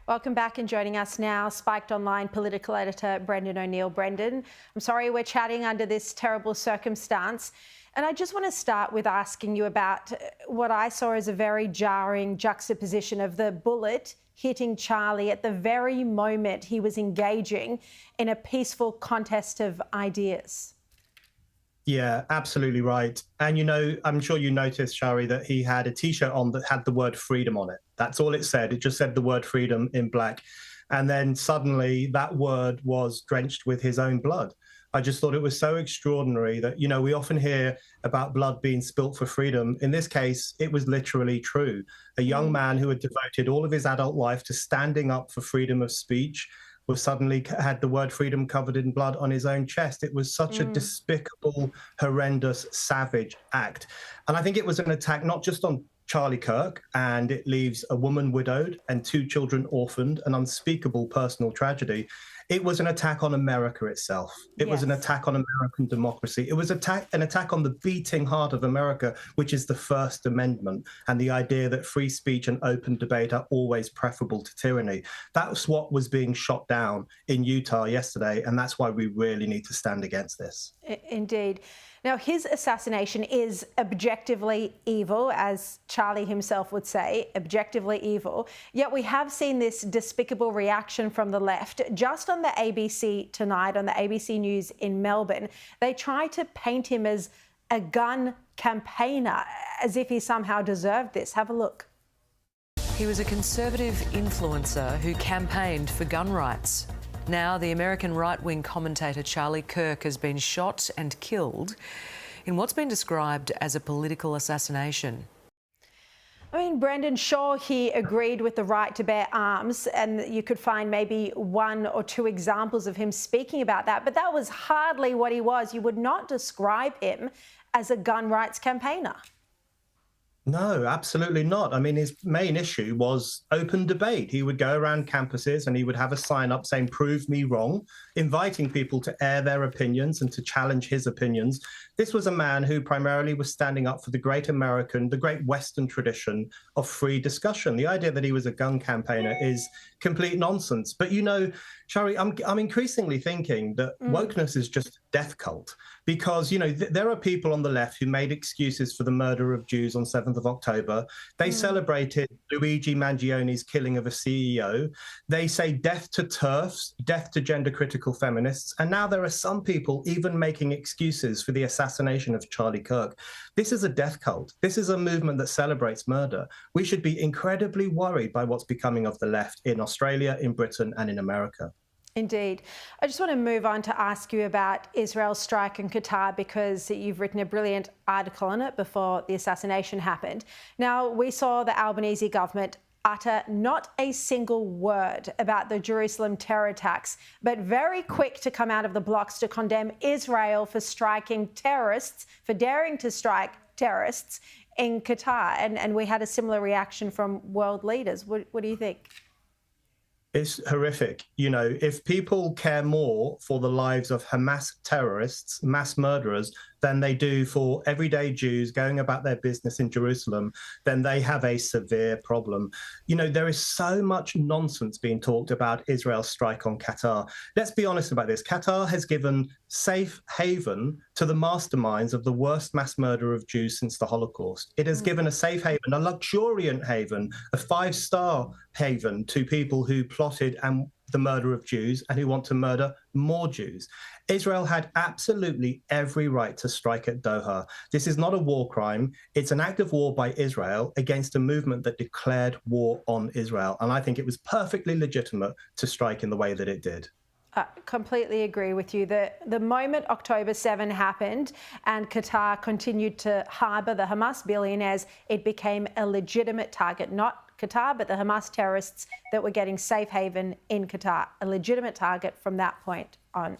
Welcome back, and joining us now, Spiked Online political editor Brendan O'Neill. Brendan, I'm sorry we're chatting under this terrible circumstance. And I just want to start with asking you about what I saw as a very jarring juxtaposition of the bullet hitting Charlie at the very moment he was engaging in a peaceful contest of ideas. Yeah, absolutely right. And, I'm sure you noticed, Sharri, that he had a T-shirt on that had the word freedom on it. That's all it said. It just said the word freedom in black. And then suddenly that word was drenched with his own blood. I just thought it was so extraordinary that, we often hear about blood being spilt for freedom. In this case, it was literally true. A young man who had devoted all of his adult life to standing up for freedom of speech was suddenly had the word freedom covered in blood on his own chest. It was such a despicable, horrendous, savage act. And I think it was an attack not just on Charlie Kirk, and it leaves a woman widowed and 2 children orphaned, an unspeakable personal tragedy. It was an attack on America itself. It was an attack on American democracy. It was an attack on the beating heart of America, which is the First Amendment, and the idea that free speech and open debate are always preferable to tyranny. That's what was being shot down in Utah yesterday, and that's why we really need to stand against this. Indeed. Now, his assassination is objectively evil, as Charlie himself would say, objectively evil. Yet we have seen this despicable reaction from the left. Just on the ABC tonight, on the ABC News in Melbourne, they try to paint him as a gun campaigner, as if he somehow deserved this. Have a look. He was a conservative influencer who campaigned for gun rights. Now, the American right-wing commentator Charlie Kirk has been shot and killed in what's been described as a political assassination. I mean, Brendan, sure, he agreed with the right to bear arms, and you could find maybe 1 or 2 examples of him speaking about that, but that was hardly what he was. You would not describe him as a gun rights campaigner. No, absolutely not. I mean, his main issue was open debate. He would go around campuses and he would have a sign up saying, "Prove me wrong," inviting people to air their opinions and to challenge his opinions. This was a man who primarily was standing up for the great American, the great Western tradition of free discussion. The idea that he was a gun campaigner is complete nonsense. But, Sharri, I'm increasingly thinking that wokeness is just a death cult, because, there are people on the left who made excuses for the murder of Jews on 7th of October. They celebrated Luigi Mangioni's killing of a CEO. They say death to TERFs, death to gender critical feminists. And now there are some people even making excuses for the assassination of Charlie Kirk. This is a death cult. This is a movement that celebrates murder. We should be incredibly worried by what's becoming of the left in Australia, in Britain, and in America. Indeed. I just want to move on to ask you about Israel's strike in Qatar, because you've written a brilliant article on it before the assassination happened. Now, we saw the Albanese government utter not a single word about the Jerusalem terror attacks, but very quick to come out of the blocks to condemn Israel for striking terrorists, for daring to strike terrorists in Qatar. And we had a similar reaction from world leaders. What do you think? It's horrific. If people care more for the lives of Hamas terrorists, mass murderers, than they do for everyday Jews going about their business in Jerusalem, then they have a severe problem. There is so much nonsense being talked about Israel's strike on Qatar. Let's be honest about this. Qatar has given safe haven to the masterminds of the worst mass murder of Jews since the Holocaust. It has given a safe haven, a luxuriant haven, a 5-star haven to people who plotted the murder of Jews and who want to murder more Jews. Israel had absolutely every right to strike at Doha. This is not a war crime. It's an act of war by Israel against a movement that declared war on Israel. And I think it was perfectly legitimate to strike in the way that it did. I completely agree with you. The moment October 7 happened and Qatar continued to harbour the Hamas billionaires, it became a legitimate target, not Qatar, but the Hamas terrorists that were getting safe haven in Qatar, a legitimate target from that point on.